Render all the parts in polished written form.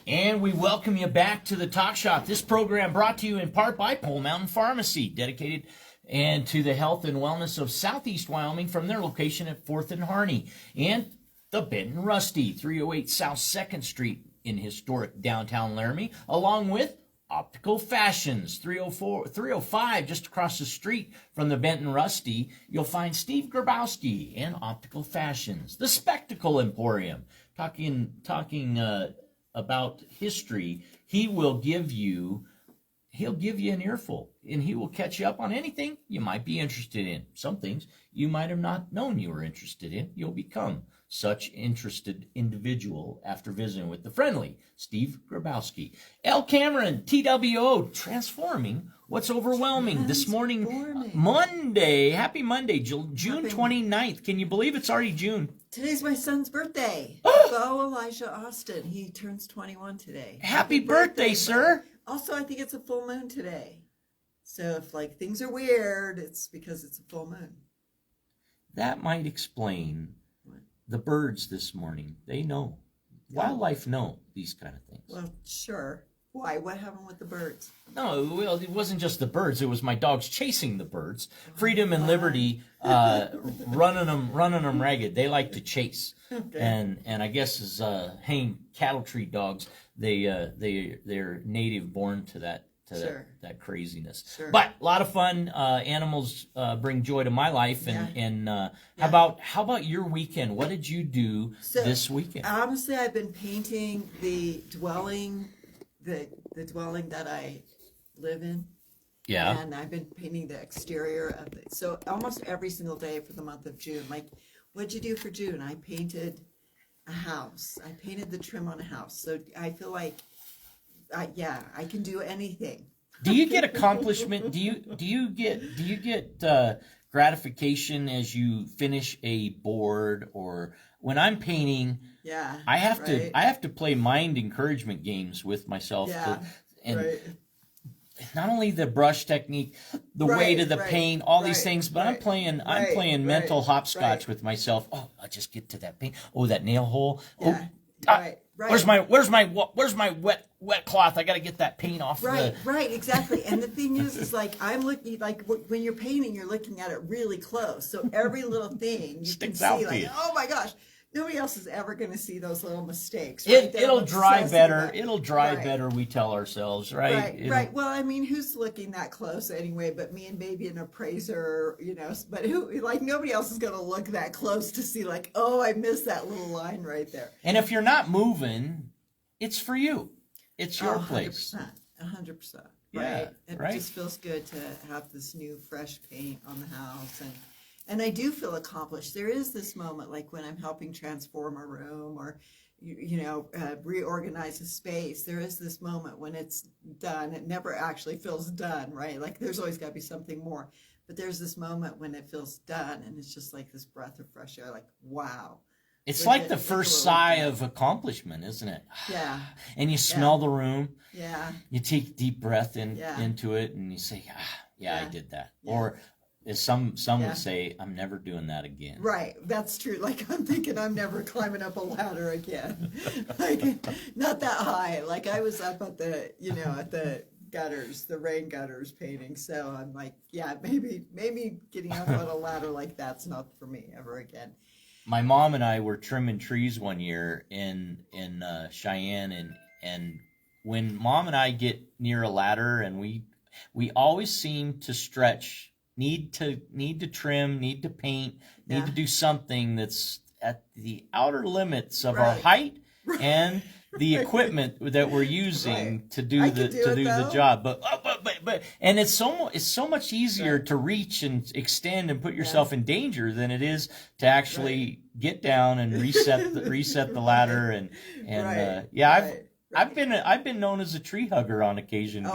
And we welcome you back to the Talk Shop. This program brought to you in part by Pole Mountain Pharmacy, dedicated and to the health and wellness of Southeast Wyoming from their location at 4th and Harney. And the Benton Rusty, 308 South 2nd Street in historic downtown Laramie, along with Optical Fashions, 305, just across the street from the Benton Rusty. You'll find Steve Grabowski and Optical Fashions. The Spectacle Emporium, talking about history. He'll give you an earful, and he will catch you up on anything you might be interested in. Some things you might have not known you were interested in. You'll become such interested individual after visiting with the friendly Steve Grabowski. L. Cameron, T.W.O, transforming what's overwhelming. This morning, Monday. Happy Monday, June 29th. Can you believe it's already June? Today's my son's birthday. Bo Elijah Austin. He turns 21 today. Happy birthday, sir. Also, I think it's a full moon today. So if things are weird, it's because it's a full moon. That might explain the birds this morning. They know. Wildlife know these kind of things. Well, sure. Why? What happened with the birds? No, well, it wasn't just the birds. It was my dogs chasing the birds. Freedom and Liberty, running them ragged. They like to chase. Okay. And I guess as hanging cattle tree dogs, they're native born to that. Sure. That craziness. Sure. But a lot of fun. Animals bring joy to my life. And how about your weekend? What did you do this weekend? Honestly, I've been painting the dwelling that I live in. Yeah. And I've been painting the exterior of it. So almost every single day for the month of June. What'd you do for June? I painted a house. I painted the trim on a house. So I feel like I can do anything. Do you get accomplishment? Do you get gratification as you finish a board? Or when I'm painting, I have to play mind encouragement games with myself. Not only the brush technique, the weight of the paint, all these things, but I'm playing mental hopscotch with myself. Oh, I'll just get to that paint. Oh, that nail hole. Where's my wet cloth? I got to get that paint off. Right, exactly. And the thing is I'm looking when you're painting, you're looking at it really close. So every little thing you can see, oh my gosh, nobody else is ever going to see those little mistakes. Right? It'll dry better. It'll dry better. We tell ourselves, right? Right. Well, I mean, who's looking that close anyway? But me and maybe an appraiser, But nobody else is going to look that close to see, oh, I missed that little line right there. And if you're not moving, it's for you. It's your place. 100%. Right. It just feels good to have this new fresh paint on the house, and I do feel accomplished. There is this moment, when I'm helping transform a room or, reorganize a space. There is this moment when it's done. It never actually feels done, right? There's always got to be something more. But there's this moment when it feels done, and it's just this breath of fresh air, wow. It's like the first sigh of accomplishment, isn't it? Yeah. And you smell the room. Yeah. You take a deep breath into it, and you say, I did that. Yeah. Or as some would say, I'm never doing that again. Right. That's true. I'm thinking I'm never climbing up a ladder again. Not that high. I was up at the, at the gutters, the rain gutters painting. So I'm maybe getting up on a ladder like that's not for me ever again. My mom and I were trimming trees one year in Cheyenne, and when Mom and I get near a ladder, and we always seem to stretch, need to trim, need to paint, need to do something that's at the outer limits of our height and the equipment that we're using to do the job. But and it's so much easier to reach and extend and put yourself in danger than it is to actually get down and reset the ladder and I've been known as a tree hugger on occasion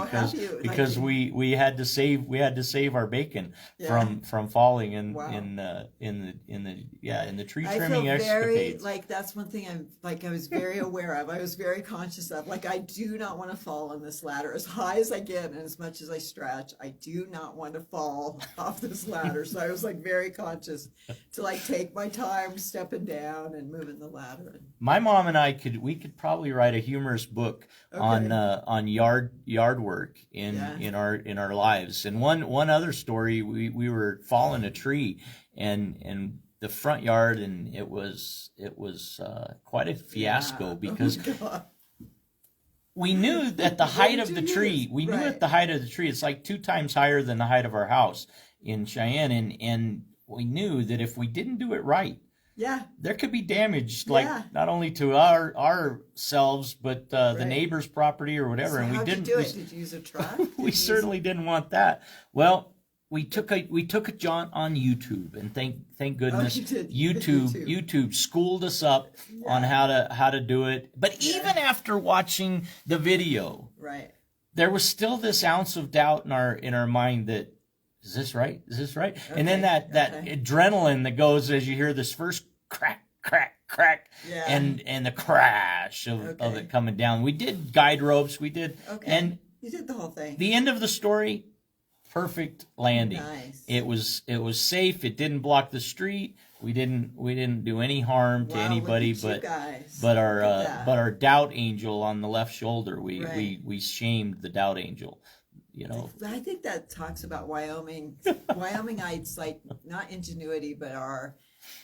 because we had to save our bacon from falling in the tree trimming escapades. That's one thing I was very aware of. I was very conscious of. I do not want to fall on this ladder as high as I get and as much as I stretch. I do not want to fall off this ladder. So I was very conscious to take my time stepping down and moving the ladder. My mom and I could probably write a humorous first book Okay. on yard work in Yeah. in our lives. And one other story, we were falling a tree and the front yard, and it was quite a fiasco Yeah. because Oh, God. we knew that the height of did the you tree, use? we knew Right. at the height of the tree, it's like 2 times higher than the height of our house in Cheyenne, and we knew that if we didn't do it right, Yeah. there could be damage, like Yeah. not only to ourselves, but the Right. neighbor's property or whatever. So and we how'd you didn't. do it? Did you use a truck? Did you We use- certainly didn't want that. Well, we took a jaunt on YouTube, and thank goodness you did. YouTube schooled us up on how to do it. But even after watching the video, Right. there was still this ounce of doubt in our mind that, is this right? Is this right? And then that adrenaline that goes as you hear this first crack, crack, crack, Yeah. and the crash of it coming down. We did guide ropes. We did, and You did the whole thing. the end of the story, perfect landing. Nice. It was safe. It didn't block the street. We didn't do any harm to Wow, anybody, look at you guys. but Look at that. our doubt angel on the left shoulder, Right. we shamed the doubt angel. You know, I think that talks about Wyoming. Wyomingites, like, not ingenuity, but our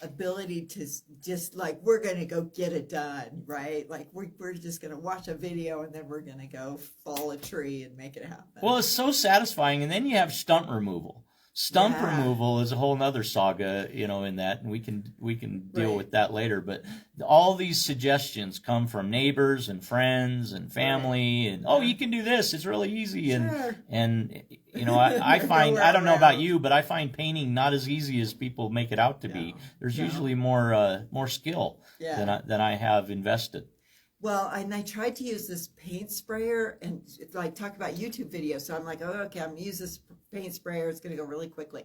ability to just, like, we're going to go get it done, right? Like, we're just going to watch a video and then we're going to go fall a tree and make it happen. well, it's so satisfying. And then you have stunt removal. Stump Yeah. removal is a whole nother saga, you know, in that, and we can deal Right. with that later. But all these suggestions come from neighbors and friends and family, and you can do this. It's really easy, Sure. and you know, I There's find nowhere I don't know about around. you, but I find painting not as easy as people make it out to be. No, There's no. usually more skill Yeah. than I have invested. Well, and I tried to use this paint sprayer and, like, talk about YouTube videos. So I'm like, okay, I'm going to use this paint sprayer. It's going to go really quickly.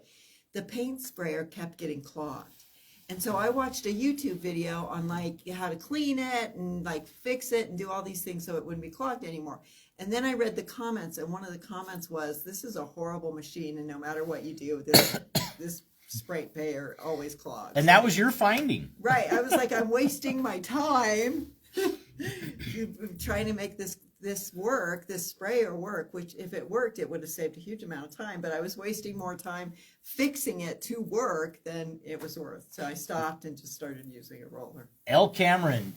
The paint sprayer kept getting clogged. And so I watched a YouTube video on, like, how to clean it and, like, fix it and do all these things so it wouldn't be clogged anymore. And then I read the comments, and one of the comments was, this is a horrible machine, and no matter what you do, this spray sprayer always clogs. And that was your finding. Right. I was like, I'm wasting my time trying to make this sprayer work, which if it worked, it would have saved a huge amount of time. But I was wasting more time fixing it to work than it was worth. So I stopped and just started using a roller. L. Cameron,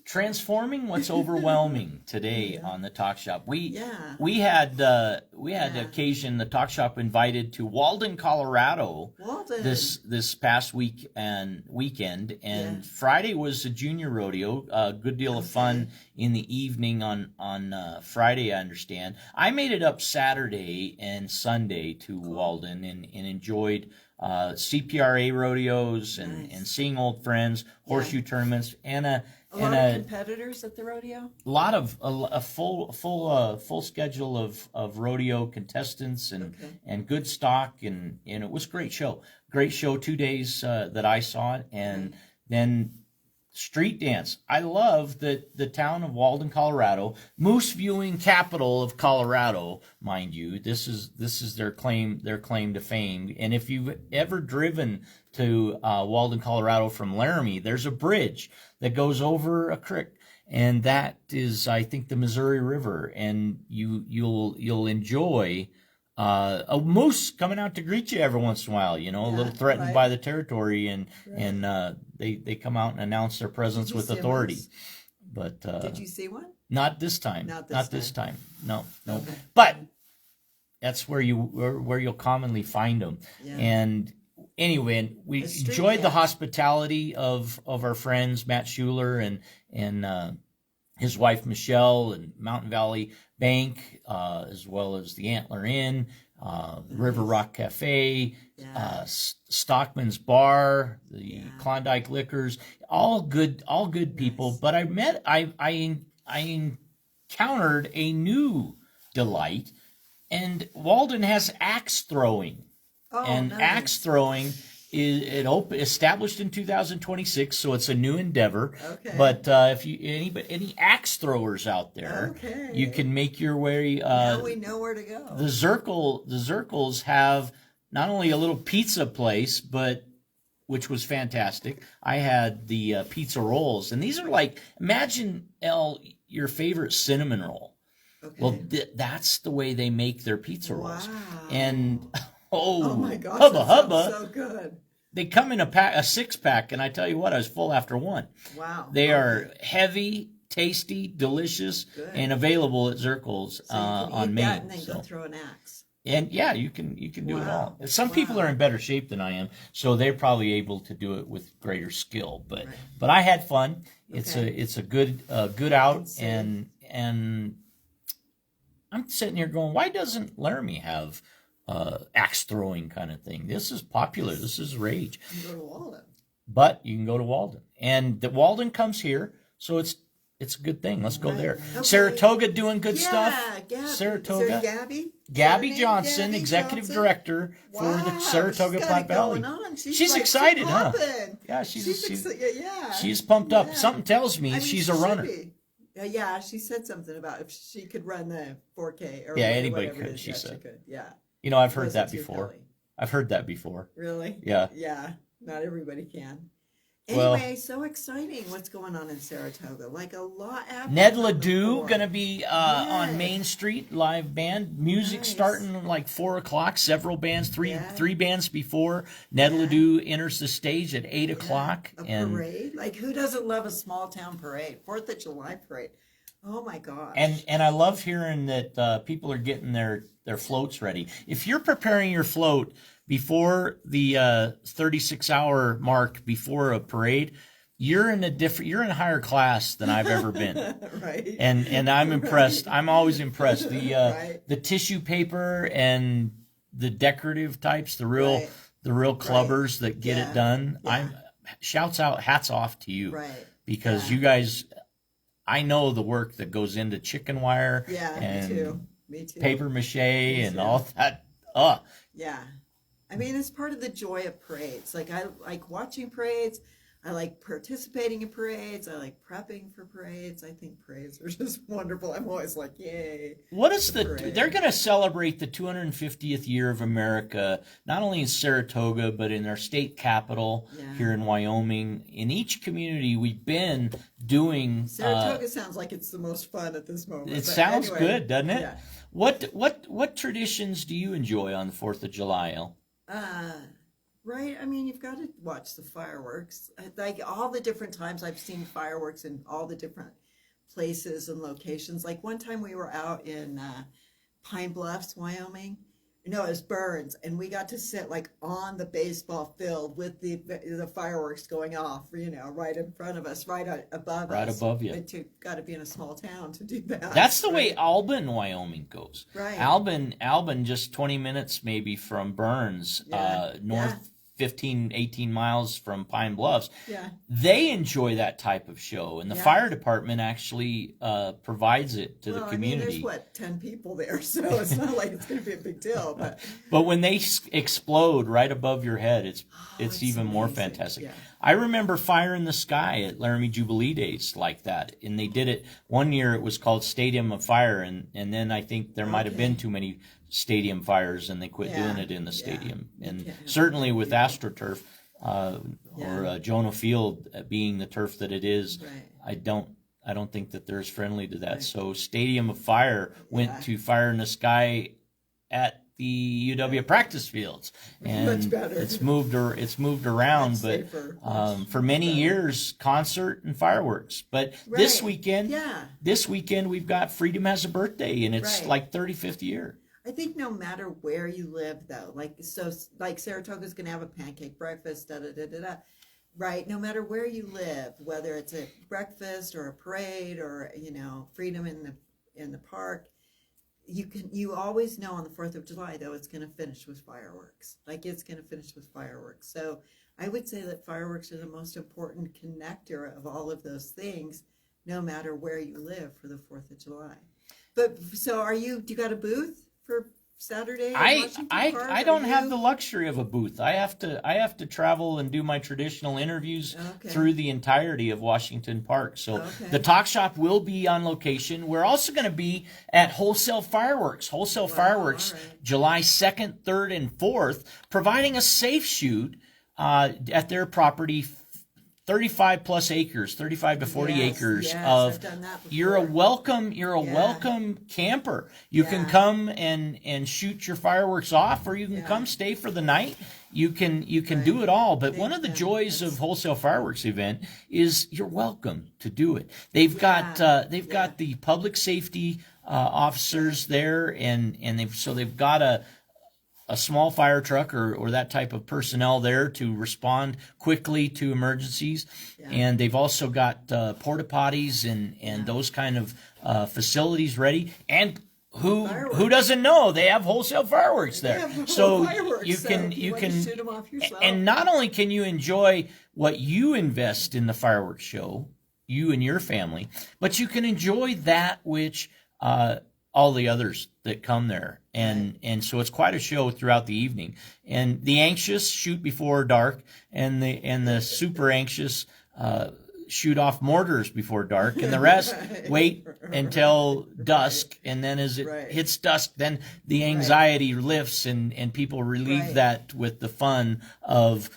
transforming what's overwhelming today on the Talk Shop. We had occasion, the Talk Shop invited to Walden, Colorado Walden. this past weekend, and Friday was a junior rodeo. A good deal of fun in the evening on Friday, I understand. I made it up Saturday and Sunday to Walden and enjoyed CPRA rodeos and seeing old friends, horseshoe tournaments, and a lot of competitors at the rodeo. lot of a full schedule of rodeo contestants and good stock, and it was a great show 2 days that I saw it. And then street dance. I love that the town of Walden, Colorado, moose viewing capital of Colorado, mind you. This is their claim to fame. And if you've ever driven to Walden, Colorado from Laramie, there's a bridge that goes over a creek, and that is, I think, the Missouri River. And you'll enjoy a moose coming out to greet you every once in a while, you know, a little threatened by the territory, and they come out and announce their presence with authority. But did you see one? Not this time. Not this time. No. Okay. But that's where you'll commonly find them. Yeah. And anyway, we enjoyed the hospitality of our friends Matt Schuler and his wife Michelle, and Mountain Valley Bank, as well as the Antler Inn, River Rock Cafe, Stockman's Bar, the Klondike Liquors, all good people. But I encountered a new delight, and Walden has axe throwing. Axe throwing is established in 2026, so it's a new endeavor. Okay. But if you any axe throwers out there, you can make your way. Now we know where to go. The Zirkles have not only a little pizza place, but which was fantastic. I had the pizza rolls, and these are like, imagine your favorite cinnamon roll. Okay. Well, that's the way they make their pizza rolls. Wow. And Oh my gosh, hubba that hubba, sounds so good. they come in a 6-pack, and I tell you what, I was full after one. Wow. They are heavy, tasty, delicious, Good. and available at Zirkle's So you can on eat Main. that and then go throw an axe. And yeah, you can do it Wow. all. Some people Wow. are in better shape than I am, so they're probably able to do it with greater skill. But Right. but I had fun. It's Okay. a good out, It's and I'm sitting here going, why doesn't Laramie have axe throwing kind of thing? This is popular. This is rage. You can go to Walden. But you can go to Walden, and the Walden comes here, so it's a good thing. Let's go Right. there. Okay. Saratoga doing good stuff. Gabby. Saratoga. Is there Gabby? Gabby Her name Johnson, Gabby executive Johnson? director for Wow, the Saratoga she's got Platte it Valley. going on. She's like, excited, huh? popping. Yeah, she's Yeah. she's pumped up. Yeah. Something tells me I mean, she's she a should runner. be. Yeah, she said something about if she could run the 4K or Yeah, whatever anybody it could, is. she Yeah, said. She could. Yeah. You know, I've It heard wasn't that too before. Kelly. I've heard that before. Really? Yeah. Yeah. Not everybody can. Well- Anyway, so exciting what's going on in Saratoga. Like a lot happening. Ned on the Ledoux floor. gonna be on Yes. Main Street, live band, music Nice. starting like 4:00. Several bands, three Yeah. bands before. Ned Yeah. Ledoux enters the stage at 8:00, A and parade? Like who doesn't love a small town parade? 4th of July parade. Oh my gosh. and I love hearing that people are getting their floats ready. If you're preparing your float before the 36-hour mark before a parade, you're in a higher class than I've ever been. Right. And I'm impressed. I'm always impressed. Right. The tissue paper and the decorative types, the real clubbers that get Yeah. it done. Yeah. Hats off to you. Right. Because Yeah. you guys, I know the work that goes into chicken wire Yeah, and me too. Me too. paper mache and too. all that. Yeah. I mean, it's part of the joy of parades. Like, I like watching parades. I like participating in parades. I like prepping for parades. I think parades are just wonderful. I'm always like, yay. What is parade. they're going to celebrate the 250th year of America, not only in Saratoga, but in our state capital Yeah. here in Wyoming. In each community, we've been doing. Saratoga sounds like it's the most fun at this moment. It but sounds anyway, good, doesn't it? Yeah. What traditions do you enjoy on the 4th of July, El? Right. I mean, you've got to watch the fireworks. Like all the different times I've seen fireworks in all the different places and locations. Like one time we were out in Pine Bluffs, Wyoming. No, it was Burns, and we got to sit like on the baseball field with the fireworks going off. You know, right in front of us, right above us. Right above you. But got to be in a small town to do that. That's the way right? Albin, Wyoming goes. Right. Albin, just 20 minutes maybe from Burns, Yeah. north Yeah. 15, 18 miles from Pine Bluffs. Yeah. They enjoy that type of show, and the Yeah. fire department actually provides it to the Well, community. I mean, there's 10 people there, so it's not like it's going to be a big deal. But But when they explode right above your head, it's it's even more amazing. fantastic. Yeah. I remember Fire in the Sky at Laramie Jubilee Days like that, and they did it one year. It was called Stadium of Fire, and then I think there might have Okay. been too many stadium fires, and they quit Yeah. doing it in the stadium. You And can't have certainly with people. AstroTurf or Yeah. Jonah Field being the turf that it is, Right. I don't think that they're as friendly to that. Right. So Stadium of Fire went Yeah. to Fire in the Sky at the UW practice fields, and Much better. it's moved around, Much but safer, for many better. years, concert and fireworks. But this Right. weekend, Yeah. we've got Freedom Has a Birthday, and it's Right. like 35th year. I think no matter where you live, though, like Saratoga's going to have a pancake breakfast, da da da da da. Right, no matter where you live, whether it's a breakfast or a parade or freedom in the park, you always know on the 4th of July though it's going to finish with fireworks. Like it's going to finish with fireworks. So I would say that fireworks are the most important connector of all of those things, no matter where you live for the 4th of July. But so do you got a booth for Saturday? in Washington Park? I Are don't have you- the luxury of a booth. I have to travel and do my traditional interviews Okay. through the entirety of Washington Park. So Okay. the talk shop will be on location. We're also going to be at Wholesale Fireworks. Wholesale Fireworks, all right. July 2nd, 3rd, and 4th, providing a safe shoot at their property 35 plus acres, 35 to 40 acres yes, of. I've done that before. You're a welcome camper. You can come and shoot your fireworks off, or you can come stay for the night. You can do it all. But one of the joys of Wholesale Fireworks event is you're welcome to do it. They've got the public safety officers there, and they've got a small fire truck or that type of personnel there to respond quickly to emergencies. Yeah. And they've also got porta potties and those kind of facilities ready. And who doesn't know they have wholesale fireworks there? So you can shoot them off yourself. And not only can you enjoy what you invest in the fireworks show, you and your family, but you can enjoy that which all the others that come there. And so it's quite a show throughout the evening. And the anxious shoot before dark, and the super anxious shoot off mortars before dark, and the rest wait until dusk, and then as it hits dusk, then the anxiety lifts, and people relieve that with the fun of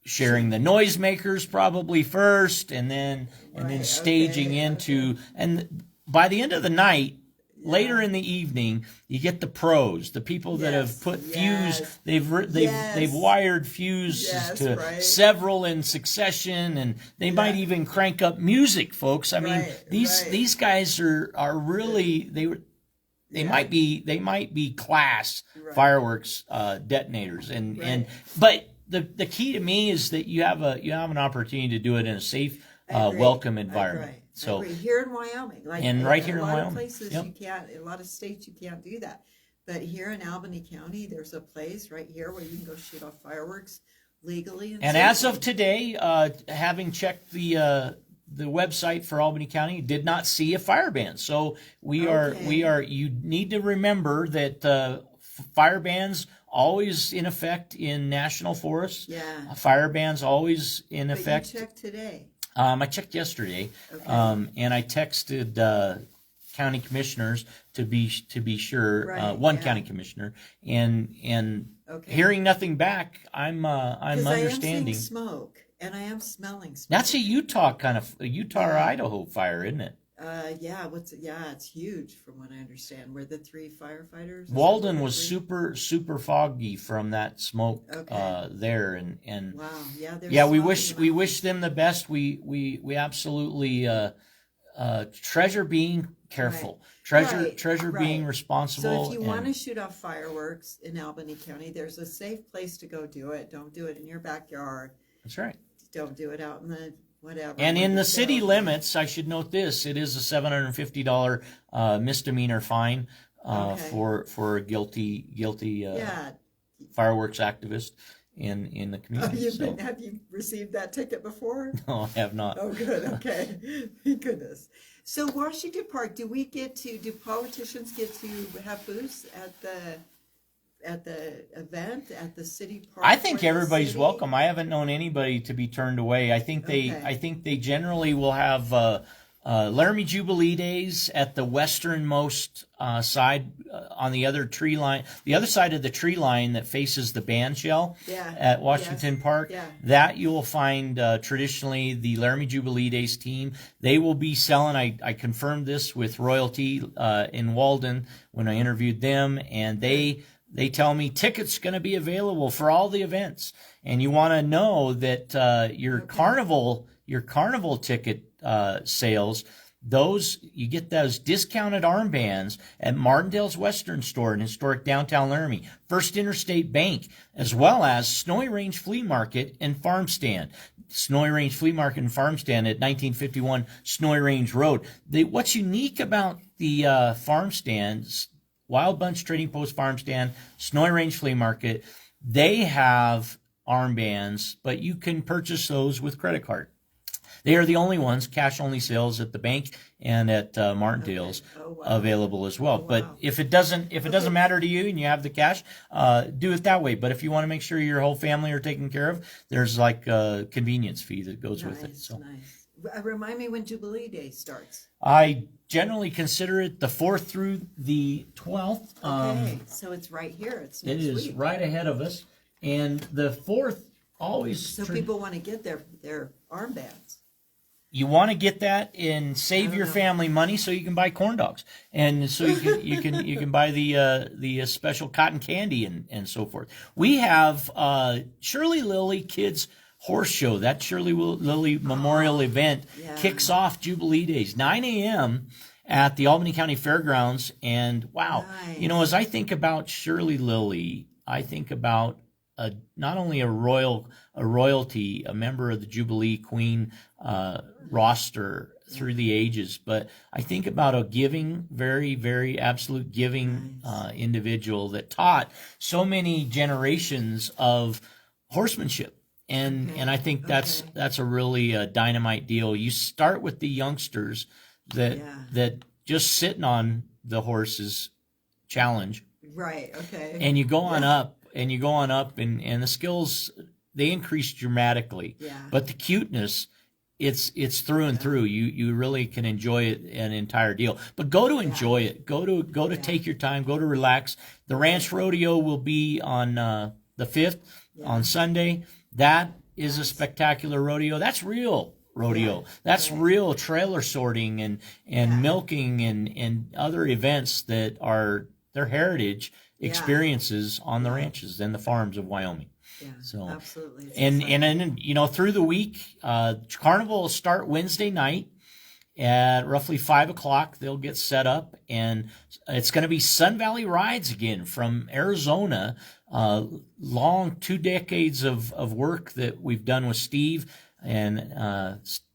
sharing the noisemakers probably first, and then staging into, and by the end of the night, later in the evening, you get the pros, the people that have put fuse. They've wired fuses to several in succession, and they might even crank up music, folks. I mean, these guys are really they might be class fireworks detonators, but the key to me is that you have an opportunity to do it in a safe, welcome environment. So here in Wyoming, right here in Wyoming, a lot of places you can't, in a lot of states you can't do that. But here in Albany County, there's a place right here where you can go shoot off fireworks legally. And as of today, having checked the website for Albany County, did not see a fire ban. So we are. You need to remember that fire bans always in effect in national forests. Yeah. Fire bans always in effect. But you checked today. I checked yesterday, and I texted county commissioners to be sure. One county commissioner, and hearing nothing back, I'm understanding. I am seeing smoke, and I am smelling smoke. That's a Utah or Idaho fire, isn't it? It's huge from what I understand. We're the 3 firefighters. Walden was super foggy from that smoke there, and wow, we wish them the best. We absolutely treasure being careful, treasure being responsible. So if you want to shoot off fireworks in Albany County, there's a safe place to go do it. Don't do it in your backyard. That's right. Don't do it out in the whatever. And in the city limits, I should note this: it is a $750 misdemeanor fine for a guilty fireworks activist in the community. Have you received that ticket before? No, I have not. Oh, good. Okay, thank goodness. So Washington Park, do politicians get to have booths at the event at the city park? I think everybody's welcome. I haven't known anybody to be turned away. I think they generally will have Laramie Jubilee Days at the westernmost side on the other tree line, the other side of the tree line that faces the band shell at Washington Park. Yeah. That you will find traditionally the Laramie Jubilee Days team. They will be selling. I confirmed this with Royalty in Walden when I interviewed them, and they tell me tickets going to be available for all the events, and you want to know that your carnival ticket sales, you get those discounted armbands at Martindale's Western Store in historic downtown Laramie, First Interstate Bank, as well as Snowy Range Flea Market and Farm Stand. Snowy Range Flea Market and Farm Stand at 1951 Snowy Range Road. What's unique about the farm stands, Wild Bunch Trading Post Farm Stand, Snowy Range Flea Market, they have armbands, but you can purchase those with credit card. They are the only ones, cash-only sales at the bank and at Martindale's available as well. But if it doesn't matter to you and you have the cash, do it that way. But if you want to make sure your whole family are taken care of, there's like a convenience fee that goes with it. So. Nice. Remind me when Jubilee Day starts. I generally consider it the 4th through the 12th. Okay, so it's right here. It is right ahead of us. And the 4th always. So people want to get their armbands. You want to get that and save your know. family money so you can buy corn dogs, and so you can buy the special cotton candy and so forth. We have Shirley Lilly Kids Horse Show. That Shirley Lilly Memorial event kicks off Jubilee Days, 9 a.m. at the Albany County Fairgrounds. And wow, Nice. as I think about Shirley Lilly, I think about not only a royalty, a member of the Jubilee Queen roster through the ages, but I think about a giving, very, very absolute giving individual that taught so many generations of horsemanship. And I think that's a really dynamite deal. You start with the youngsters that just sitting on the horses challenge. Right, okay. And you go on up, and the skills, they increase dramatically. Yeah. But the cuteness, it's through and through. You really can enjoy it, an entire deal. But go to enjoy it. Go to take your time. Go to relax. The Ranch Rodeo will be on the 5th on Sunday. That is a spectacular rodeo. That's real rodeo. Yeah. That's real trailer sorting and milking and other events that are their heritage experiences on the ranches and the farms of Wyoming. Yeah, so absolutely. It's and exciting. then through the week, carnival will start Wednesday night at roughly 5:00. They'll get set up, and it's going to be Sun Valley rides again from Arizona. Long 2 decades of work that we've done with Steve and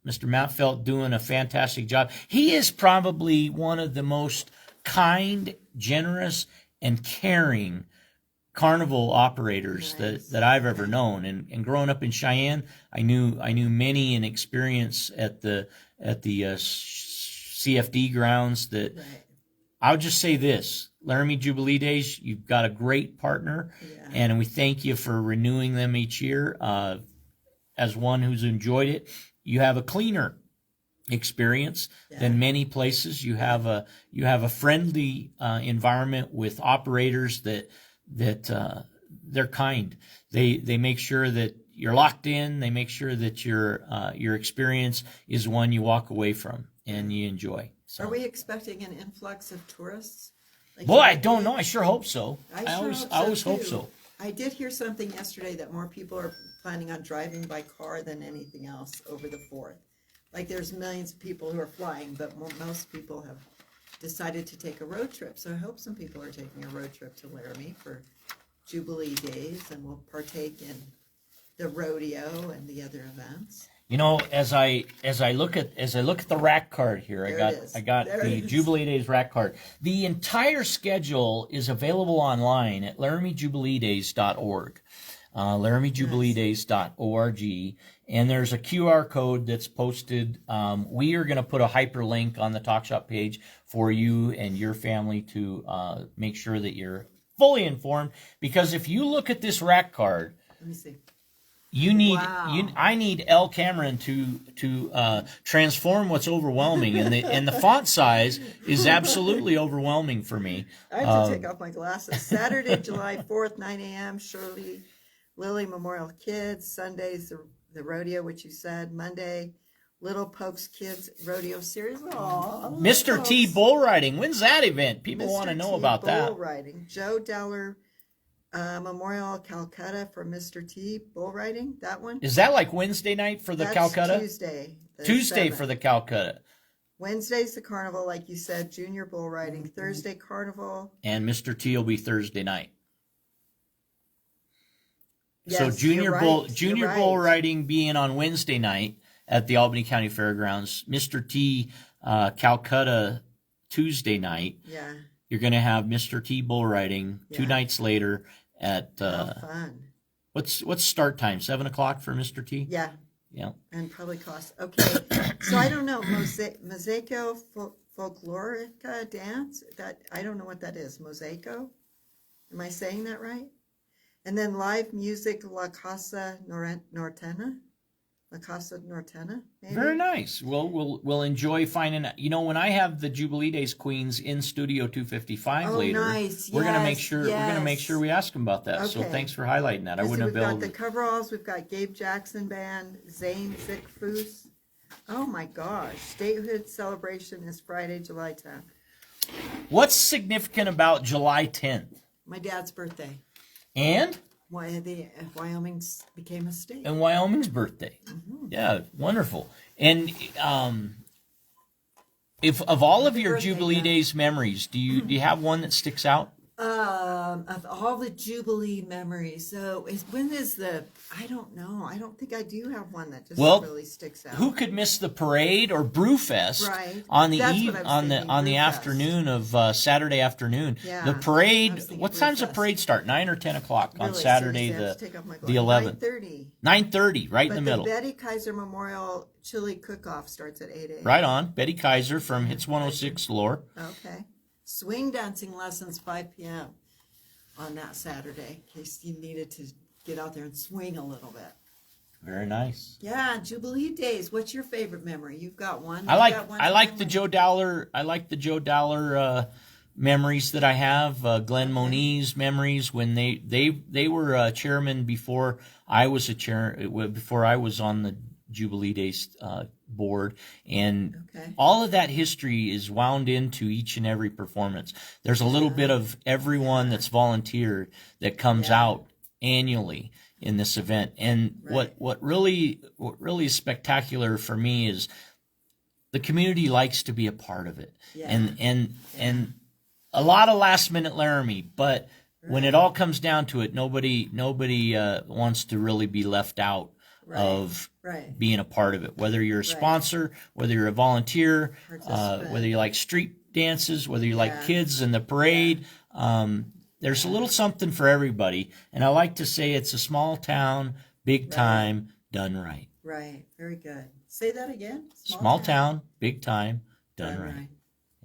Mr. Mattfeld doing a fantastic job. He is probably one of the most kind, generous, and caring carnival operators that I've ever known. And growing up in Cheyenne, I knew many in experience at the CFD grounds that I would just say this: Laramie Jubilee Days, you've got a great partner, and we thank you for renewing them each year. As one who's enjoyed it, you have a cleaner experience than many places. You have a friendly environment with operators that they're kind. They make sure that you're locked in. They make sure that your experience is one you walk away from and you enjoy. So. Are we expecting an influx of tourists? Boy, I don't know. I sure hope so. I always hope too. so. I did hear something yesterday that more people are planning on driving by car than anything else over the 4th. Like there's millions of people who are flying, but most people have decided to take a road trip. So I hope some people are taking a road trip to Laramie for Jubilee Days and will partake in the rodeo and the other events. As I look at the rack card here, I got the Jubilee Days rack card. The entire schedule is available online at LaramieJubileeDays.org. LaramieJubileeDays.org, and there's a QR code that's posted. We are going to put a hyperlink on the Talk Shop page for you and your family to make sure that you're fully informed. Because if you look at this rack card, let me see. I need L. Cameron to transform what's overwhelming, and the font size is absolutely overwhelming for me. I have to take off my glasses. Saturday, July 4th, 9 a.m. Shirley Lilly Memorial Kids. Sundays the rodeo, which you said. Monday, Little Pokes Kids Rodeo Series. Aww, Mr. T bull riding. When's that event? People want to know about that. Bull riding. Joe Deller Memorial Calcutta for Mr. T bull riding. That one. Is that like Wednesday night for the Calcutta? Tuesday. Tuesday 7th. For the Calcutta. Wednesday's the carnival, like you said. Junior bull riding. Thursday carnival. And Mr. T will be Thursday night. Yes, so junior right. bull riding being on Wednesday night at the Albany County Fairgrounds. Mr. T Calcutta Tuesday night. Yeah. You're going to have Mr. T bull riding 2 nights later at fun. What's start time? 7:00 for Mr. T? Yeah. Yeah. And probably cost. Okay. So I don't know. Mosaico Folklorica dance. That I don't know what that is. Mosaico. Am I saying that right? And then live music La Casa Nortena. La Casa Nortena, maybe? Very nice. We'll enjoy finding out. You know, when I have the Jubilee Days Queens in Studio 255 later, nice. we're gonna make Yes, sure we're gonna make yes. sure we ask them about that. So Okay. thanks for highlighting that. I We've wouldn't have got been the able to. coveralls. We've got Gabe Jackson Band, Zane Zickfoos. Oh my gosh! Statehood celebration is Friday, July 10th. What's significant about July 10th? My dad's birthday. And Why Wyoming became a state. Wyoming's birthday. Mm-hmm. Yeah, wonderful. And if of all of your birthday, Jubilee yeah. Days memories, do you have one that sticks out? Of all the Jubilee memories, so when is the? I don't know. I don't think I do have one that just really sticks out. Who could miss the parade or Brewfest Right. on the That's eve what I was thinking, on the Brewfest. afternoon of Saturday afternoon? Yeah, The I parade. was thinking What time's the Brewfest. parade start? 9 or 10 o'clock on Really, Saturday, seriously, I have to take off my the glasses. 11th. 9:30. 9:30, right in But the middle. the Betty Kaiser Memorial Chili Cook-Off starts at 8 a.m. Right on. Betty Kaiser from Hits 106 Lore. Okay. Swing dancing lessons 5 p.m. on that Saturday, in case you needed to get out there and swing a little bit. Very nice. Yeah, Jubilee Days. What's your favorite memory? You've got one. I like the Joe Dowler. I like the Joe Dowler memories that I have. Glenn Moniz memories when they were chairman before I was before I was on the Jubilee Days board, and all of that history is wound into each and every performance. There's a little bit of everyone that's volunteered that comes out annually in this event. And what really is spectacular for me is the community likes to be a part of it. And a lot of last minute Laramie, but when it all comes down to it, nobody wants to really be left out of being a part of it. Whether you're a sponsor, whether you're a volunteer, whether you like street dances, whether you like kids in the parade, there's a little something for everybody. And I like to say it's a small town, big time, done right. Right. Very good. Say that again. Small town, big time, done right.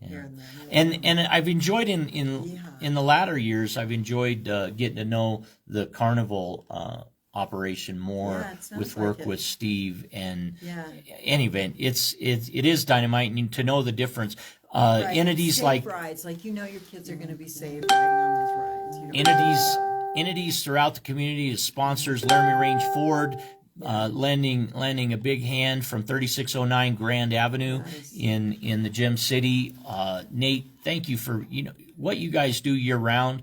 Yeah. And I've enjoyed in the latter years, I've enjoyed getting to know the carnival operation more with work with Steve and an event. It is dynamite, and to know the difference. Entities safe like rides, like your kids are going to be safe riding on those rides. Entities throughout the community as sponsors. Laramie Range Ford lending a big hand from 3609 Grand Avenue in the Gem City. Nate, thank you for what you guys do year round.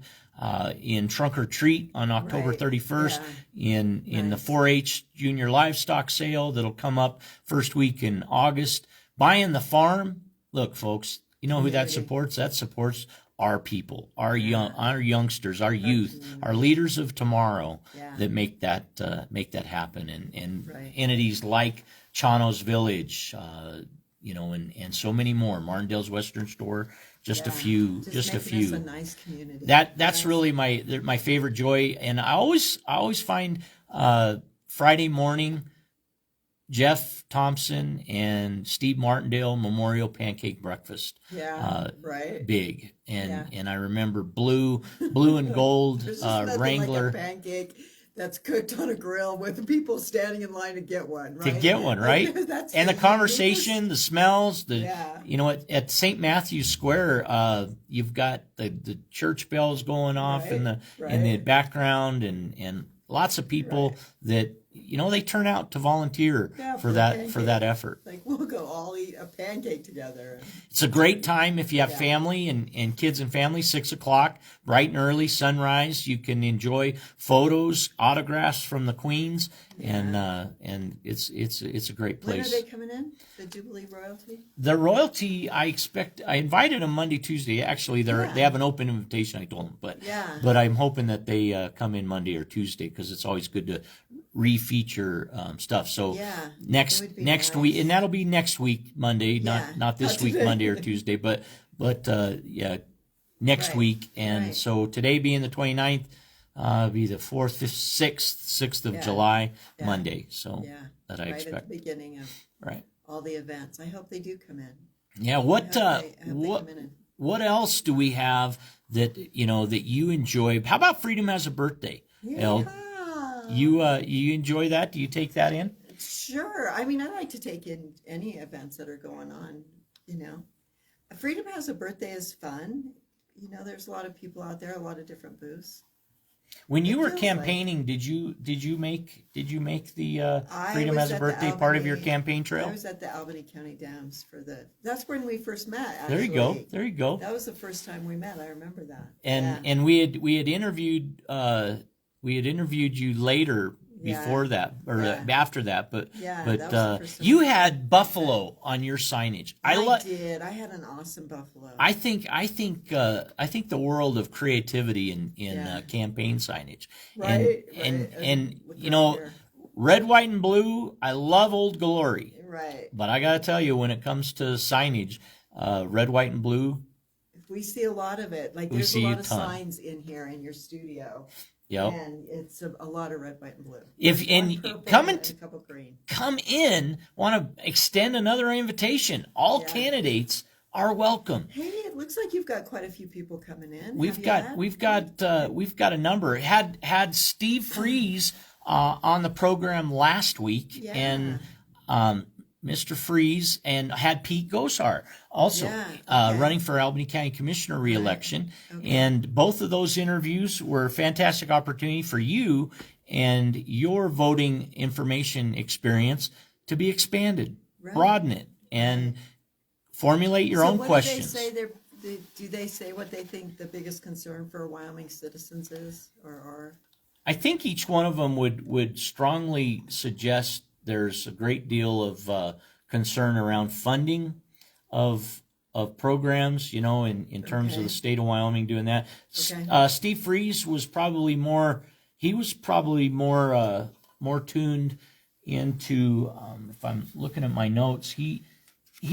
In Trunk or Treat on October 31st, in the 4-H Junior Livestock Sale that'll come up first week in August. Buying the Farm. Look, folks, you know who that supports? That supports our people, our youngsters, our youth, our leaders of tomorrow that make that happen. And entities like Chano's Village, and so many more. Martindale's Western Store. Just a few. Just a few. A nice community. That's really my favorite joy, and I always find Friday morning, Jeff Thompson and Steve Martindale Memorial Pancake Breakfast. Big, and I remember blue and gold Wrangler like a pancake that's cooked on a grill with the people standing in line to get one, right? And the conversation, the smells, at St. Matthew's Square, you've got the church bells going off in the background, and lots of people that they turn out to volunteer for that effort. Like, we'll go all eat a pancake together. It's a great time if you have family and kids and family. 6 o'clock, bright and early, sunrise. You can enjoy photos, autographs from the queens, and it's a great place. When are they coming in? The Jubilee Royalty? The Royalty, I invited them Monday, Tuesday. Actually, they have an open invitation. I told them, but I'm hoping that they come in Monday or Tuesday, because it's always good to re-feature stuff. So next week, and that'll be next week Monday, not this week Monday or Tuesday, but next week. And so today being the 29th, be the 4th, 5th, 6th of July, Monday. So that I expect. At the beginning of all the events. I hope they do come in. Yeah. What else do we have that that you enjoy? How about Freedom Has a Birthday? You enjoy that? Do you take that in? Sure. I mean, I like to take in any events that are going on, you know. Freedom Has a Birthday is fun. You know, there's a lot of people out there, a lot of different booths. When you It were feels campaigning, did you make the I Freedom was Has a at the Birthday part of your Albany- campaign I trail? was at the Albany County Dams that's when we first met, actually. There you go. There you go. That was the first time we met. I remember that. And Yeah. and we had interviewed you later before that or Yeah. after that, but Yeah, but that was the first time you we had buffalo on your signage. I did. I had an awesome buffalo. I think the world of creativity in Yeah. campaign signage, Right, and with you red know, hair. red, white, and blue. I love Old Glory, Right. but I gotta tell you, when it comes to signage, red, white, and blue. We see a lot of it. Like We there's see a a lot of ton. signs in here in your studio. Yep. And it's a lot of red, white, and blue. If There's and one purple come and and a couple green. come in, want to extend another invitation. All Yeah. candidates are welcome. Hey, it looks like you've got quite a few people coming in. We've Have you got a number. Had Steve Freeze on the program last week, Yeah. and Mr. Freeze, and had Pete Gosar also Yeah, okay. running for Albany County Commissioner reelection. Okay. And both of those interviews were a fantastic opportunity for you and your voting information experience to be expanded, Right. broaden it, and formulate your So own what questions. Do they say do they say what they think the biggest concern for Wyoming citizens is or are? I think each one of them would strongly suggest there's a great deal of concern around funding of programs, you know, in terms of Okay. the state of Wyoming doing that. Okay. Steve Freeze was probably more. He was probably more tuned into. If I'm looking at my notes, he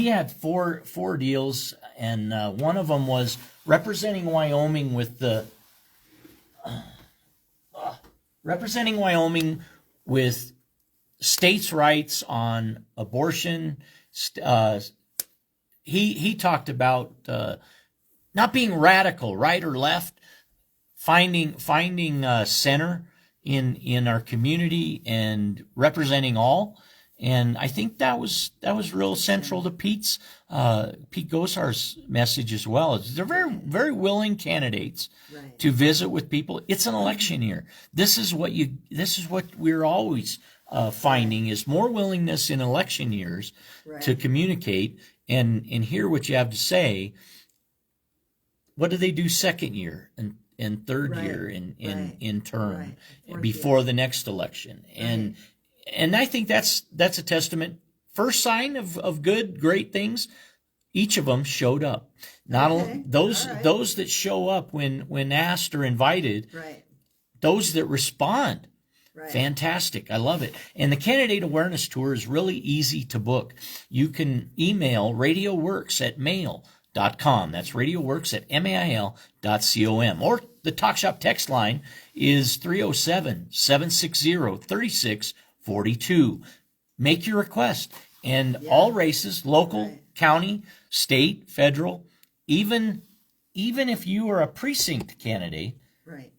had four deals, and one of them was representing Wyoming with the. Representing Wyoming with states' rights on abortion. He talked about not being radical, right or left, finding center in our community and representing all. And I think that was real central to Pete Gosar's message as well. They're very, very willing candidates Right. to visit with people. It's an election year. This is what we're always finding is more willingness in election years Right. to communicate and hear what you have to say. What do they do second year and third Right. year in term Right. Fourth before year. the next election? And I think that's a testament. First sign of good, great things. Each of them showed up. Not Okay. only those All right. those that show up when asked or invited. Right. Those that respond. Right. Fantastic. I love it. And the candidate awareness tour is really easy to book. You can email radioworks@mail.com. That's radioworks@mail.com. Or the TalkShop text line is 307-760-3642. Make your request. And all races, local, Right. county, state, federal, even if you are a precinct candidate, Right.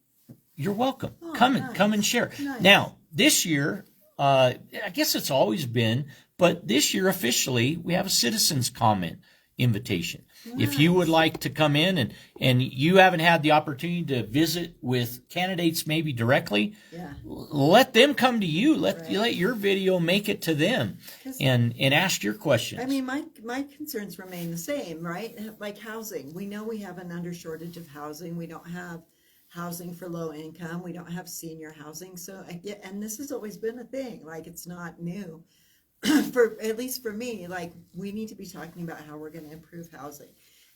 you're welcome. Oh, Come nice. and share. Nice. Now, this year, I guess it's always been, but this year officially, we have a citizens comment invitation. If you would like to come in and you haven't had the opportunity to visit with candidates maybe directly, Yeah. let them come to you. Let your video make it to them 'Cause- and ask your questions. I mean, my concerns remain the same, right? Like housing. We know we have an under shortage of housing. We don't have housing for low income. We don't have senior housing. So, and this has always been a thing. Like, it's not new. At least for me, like, we need to be talking about how we're going to improve housing.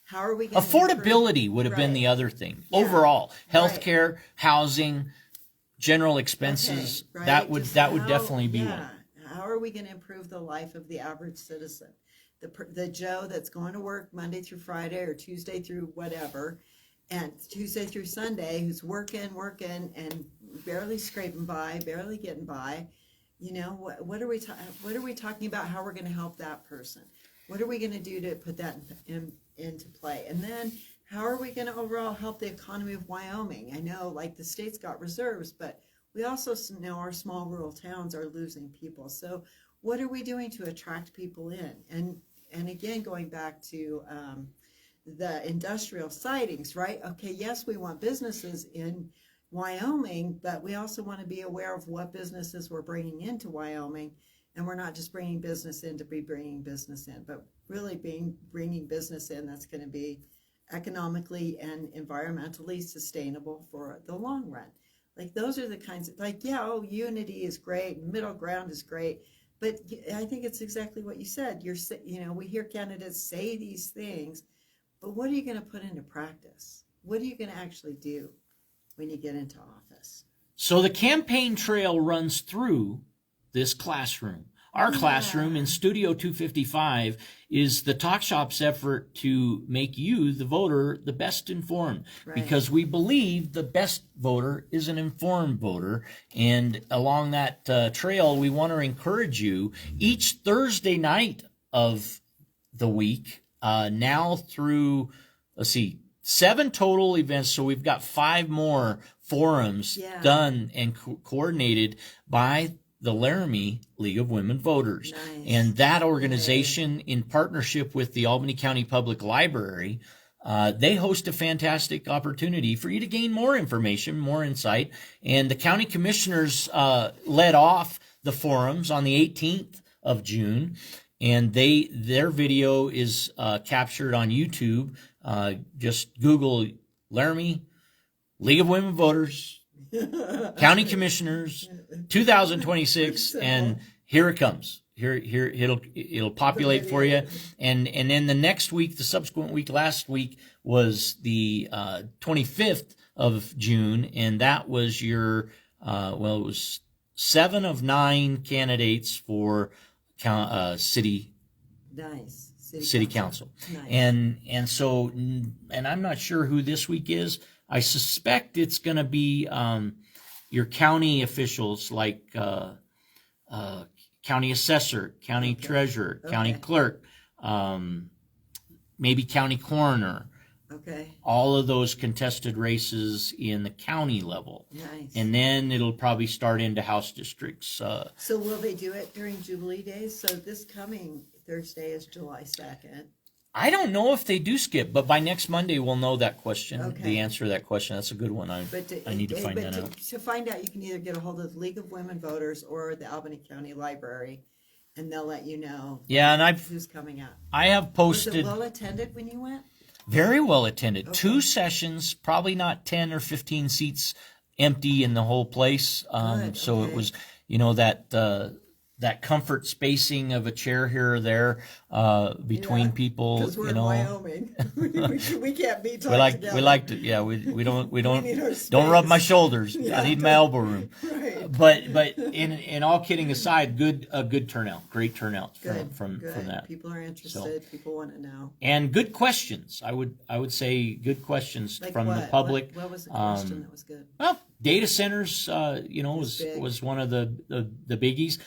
How are we going to Affordability would have been the other thing. Yeah. Overall, Right. healthcare, housing, general expenses, right? that would Just definitely be one. How are we going to improve the life of the average citizen? The Joe that's going to work Monday through Friday or Tuesday through whatever, and Tuesday through Sunday, who's working and barely scraping by, barely getting by. You know, what are we talking about? How we're going to help that person? What are we going to do to put that into play? And then how are we going to overall help the economy of Wyoming? I know, like, the state's got reserves, but we also know our small rural towns are losing people. So what are we doing to attract people in? And again, going back to the industrial sightings, right? Okay, yes, we want businesses in Wyoming, but we also want to be aware of what businesses we're bringing into Wyoming. And we're not just bringing business in to be bringing business in, but really bringing business in that's going to be economically and environmentally sustainable for the long run. Like those are the kinds of, like, yeah, oh, unity is great, middle ground is great, but I think it's exactly what you said. We hear candidates say these things, but what are you going to put into practice? What are you going to actually do when you get into office? So the campaign trail runs through this classroom. Our classroom in Studio 255 is the Talk Shop's effort to make you, the voter, the best informed. Right. Because we believe the best voter is an informed voter. And along that trail, we want to encourage you each Thursday night of the week, now through, 7 total events. So we've got 5 more forums done and coordinated by the Laramie League of Women Voters. Nice. And that organization, in partnership with the Albany County Public Library, they host a fantastic opportunity for you to gain more information, more insight. And the county commissioners led off the forums on the 18th of June. And their video is captured on YouTube. Just Google Laramie League of Women Voters, County Commissioners, 2026, and here it comes. Here it'll populate for you, and then the next week, the subsequent week, last week was the 25th of June, and that was your it was 7 of 9 candidates for city. Nice. City council. Nice. And so I'm not sure who this week is. I suspect it's going to be your county officials like county assessor, county treasurer, county clerk, maybe county coroner. Okay. All of those contested races in the county level. Nice. And then it'll probably start into House districts. So will they do it during Jubilee days? So this coming Thursday is July 2nd. I don't know if they do skip, but by next Monday we'll know that question, the answer to that question. That's a good one. I need to find that out. To find out, you can either get a hold of the League of Women Voters or the Albany County Library, and they'll let you know who's coming out. I have posted. Was it well attended when you went? Very well attended. Okay. 2 sessions, probably not 10 or 15 seats empty in the whole place. So it was, that comfort spacing of a chair here or there between people. Because we're in Wyoming, we can't be talking together. We like to, we don't rub my shoulders. I need my elbow room. Right. But in all kidding aside, a good turnout, great turnout from that. People are interested. People want to know. And good questions. I would say good questions from the public. What was the question that was good? Well, data centers, was one of the biggies.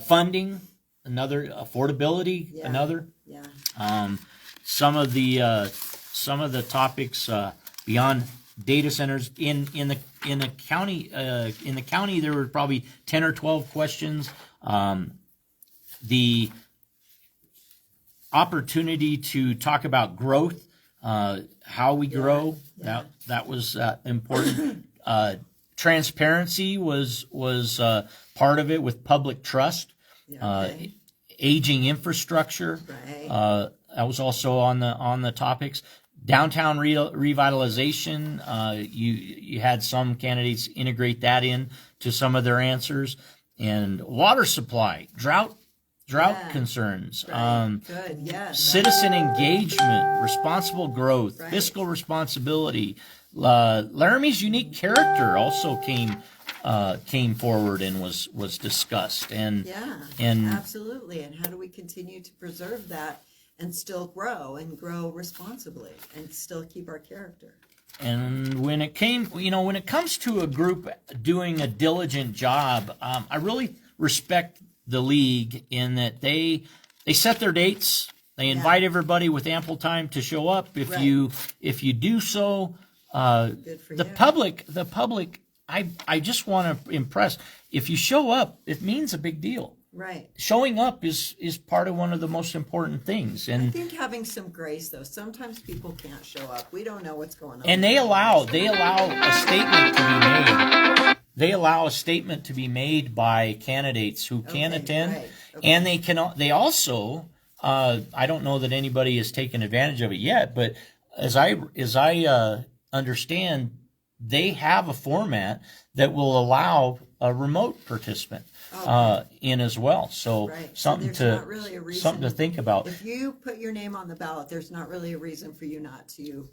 Funding, another. Affordability, another. Yeah. Some of the topics beyond data centers in the county there were probably 10 or 12 questions. The opportunity to talk about growth, how we grow, that was important. Transparency was part of it with public trust. Aging infrastructure, that was also on the topics. Downtown revitalization, you had some candidates integrate that in to some of their answers. And water supply, drought concerns, Good. Yes. Citizen engagement, responsible growth, fiscal responsibility. Laramie's unique character also came forward and was discussed. And absolutely. And how do we continue to preserve that and still grow responsibly and still keep our character? And when it comes to a group doing a diligent job, I really respect the league in that they set their dates. They invite everybody with ample time to show up. If you do so, the public, I just want to impress. If you show up, it means a big deal. Right. Showing up is part of one of the most important things. I And think having some grace, though. Sometimes people can't show up. We don't know what's going on. and they allow a statement to be made. They allow a statement to be made by candidates who can attend, right. Okay. and they also. I don't know that anybody has taken advantage of it yet, but as I understand, they have a format that will allow a remote participant in as well. So Right. something So there's not really a reason. something to think about. If you put your name on the ballot, there's not really a reason for you not to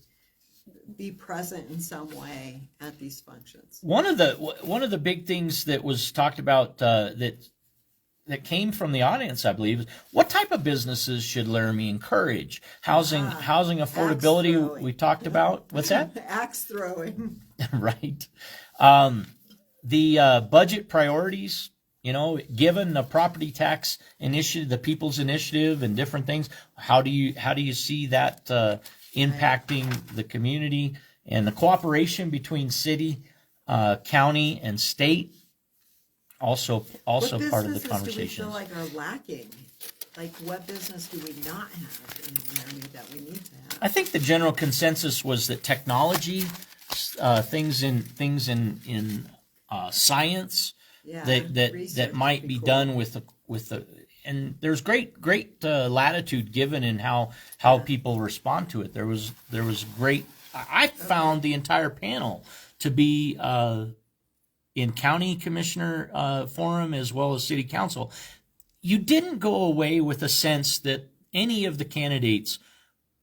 be present in some way at these functions. One of the big things that was talked about that came from the audience, I believe, is what type of businesses should Laramie encourage? Housing affordability we talked about. What's that? Axe throwing. Right. The budget priorities, given the property tax initiative, the People's Initiative, and different things, how do you see that impacting the community, and the cooperation between city, county, and state? Also part of the conversation. What businesses do we feel like are lacking? Like, what business do we not have in Laramie that we need to have? I think the general consensus was that technology, things in science, that might be done with the and there's great latitude given in how people respond to it. There was great. I found the entire panel to be in county commissioner forum as well as city council. You didn't go away with a sense that any of the candidates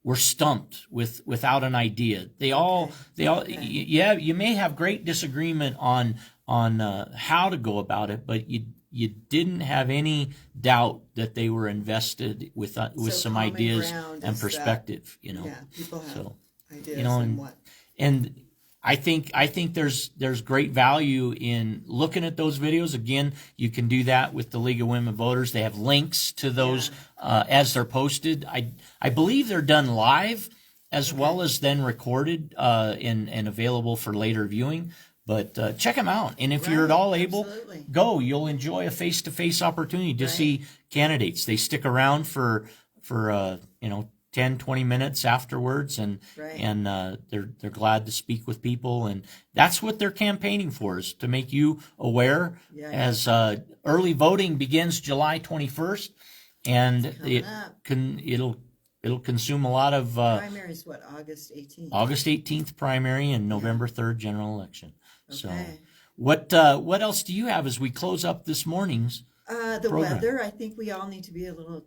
were stumped without an idea. They all yeah, you may have great disagreement on how to go about it, but you didn't have any doubt that they were invested with some ideas and perspective. Yeah, people have ideas and what. And I think there's great value in looking at those videos. Again, you can do that with the League of Women Voters. They have links to those as they're posted. I believe they're done live as well as then recorded and available for later viewing. But check them out. And if you're at all able, go. You'll enjoy a face-to-face opportunity to see candidates. They stick around for 10, 20 minutes afterwards, and they're glad to speak with people, and that's what they're campaigning for, is to make you aware. As early voting begins July 21st, and it'll consume a lot of primaries. What, August 18th? August 18th primary and November 3rd general election. Okay. So, what else do you have as we close up this morning's? The weather, I think we all need to be a little,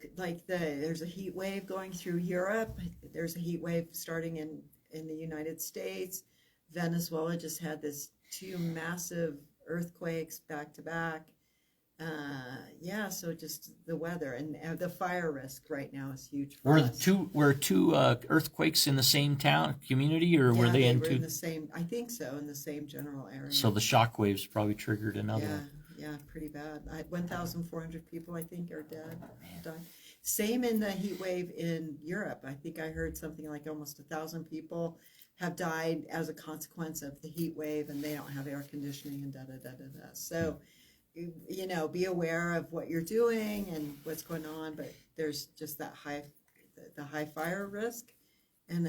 there's a heat wave going through Europe. There's a heat wave starting in the United States. Venezuela just had this 2 massive earthquakes back to back. So just the weather and the fire risk right now is huge for us. Were two earthquakes in the same community, or were they in the same? I think so, in the same general area. So the shock waves probably triggered another one. Yeah, pretty bad. 1,400 people, I think, are dead. Same in the heat wave in Europe. I think I heard something like almost 1,000 people have died as a consequence of the heat wave, and they don't have air conditioning and da-da-da-da-da. So, be aware of what you're doing and what's going on, but there's just that high fire risk. And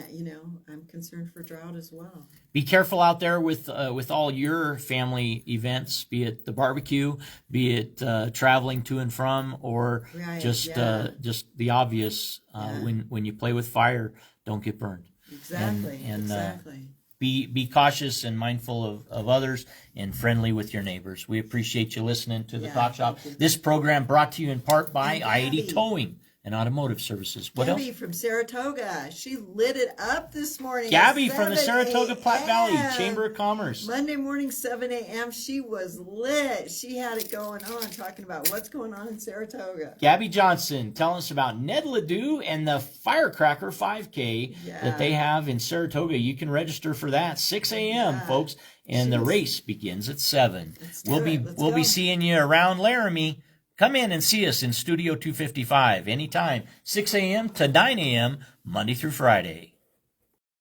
I'm concerned for drought as well. Be careful out there with all your family events, be it the barbecue, be it traveling to and from, or just the obvious. When you play with fire, don't get burned. Exactly. Exactly. Be cautious and mindful of others, and friendly with your neighbors. We appreciate you listening to the Talk Shop. This program brought to you in part by I-80 Towing and Automotive Services. What Gabby else? from Saratoga. She lit it up this morning. Gabby from the Saratoga Platte Valley Chamber of Commerce. Monday morning, 7 a.m. She was lit. She had it going on, talking about what's going on in Saratoga. Gabby Johnson telling us about Ned Ledoux and the Firecracker 5K that they have in Saratoga. You can register for that 6 a.m., folks, and the race begins at 7. We'll be seeing you around Laramie. Come in and see us in Studio 255 anytime, 6 a.m. to 9 a.m., Monday through Friday.